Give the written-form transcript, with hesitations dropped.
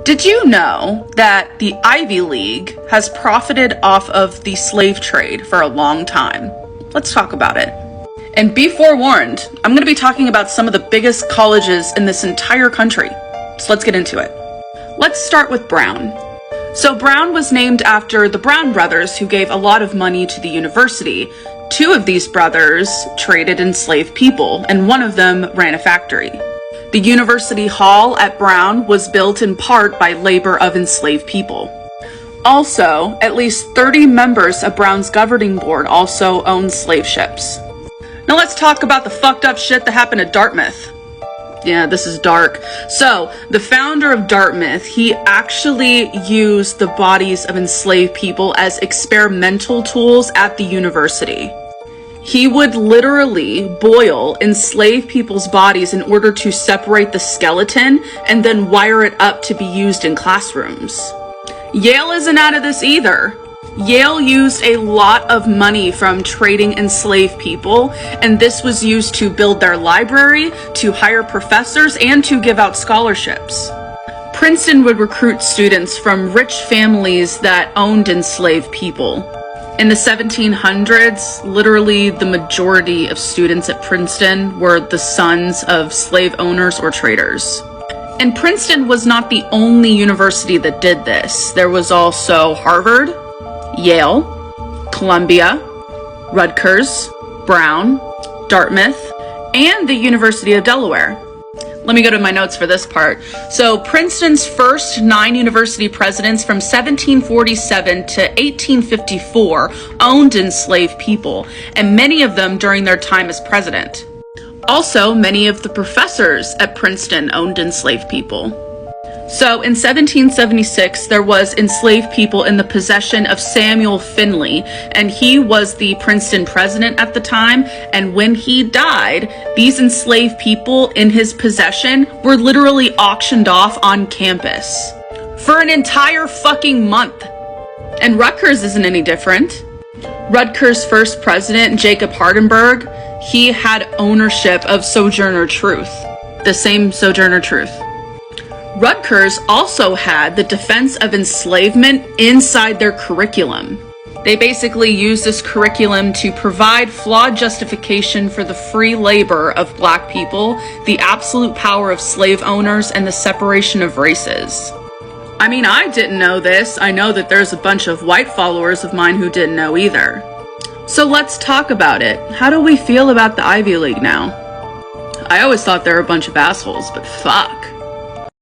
Did you know that the Ivy League has profited off of the slave trade for a long time? Let's talk about it. And be forewarned, I'm going to be talking about some of the biggest colleges in this entire country. So let's get into it. Let's start with Brown. So Brown was named after the Brown brothers, who gave a lot of money to the university. Two of these brothers traded enslaved people, and one of them ran a factory. The University Hall at Brown was built in part by labor of enslaved people. Also, at least 30 members of Brown's governing board also owned slave ships. Now let's talk about the fucked up shit that happened at Dartmouth. Yeah, this is dark. So, the founder of Dartmouth, he actually used the bodies of enslaved people as experimental tools at the university. He would literally boil enslaved people's bodies in order to separate the skeleton and then wire it up to be used in classrooms. Yale isn't out of this either. Yale used a lot of money from trading enslaved people, and this was used to build their library, to hire professors, and to give out scholarships. Princeton would recruit students from rich families that owned enslaved people. In the 1700s, literally the majority of students at Princeton were the sons of slave owners or traders. And Princeton was not the only university that did this. There was also Harvard, Yale, Columbia, Rutgers, Brown, Dartmouth, and the University of Delaware. Let me go to my notes for this part. So Princeton's first 9 university presidents from 1747 to 1854 owned enslaved people, and many of them during their time as president. Also, many of the professors at Princeton owned enslaved people. So in 1776, there was enslaved people in the possession of Samuel Finley, and he was the Princeton president at the time, and when he died, these enslaved people in his possession were literally auctioned off on campus for an entire fucking month. And Rutgers isn't any different. Rutgers' first president, Jacob Hardenberg, he had ownership of Sojourner Truth, the same Sojourner Truth. Rutgers also had the defense of enslavement inside their curriculum. They basically used this curriculum to provide flawed justification for the free labor of black people, the absolute power of slave owners, and the separation of races. I mean, I didn't know this. I know that there's a bunch of white followers of mine who didn't know either. So let's talk about it. How do we feel about the Ivy League now? I always thought they were a bunch of assholes, but fuck.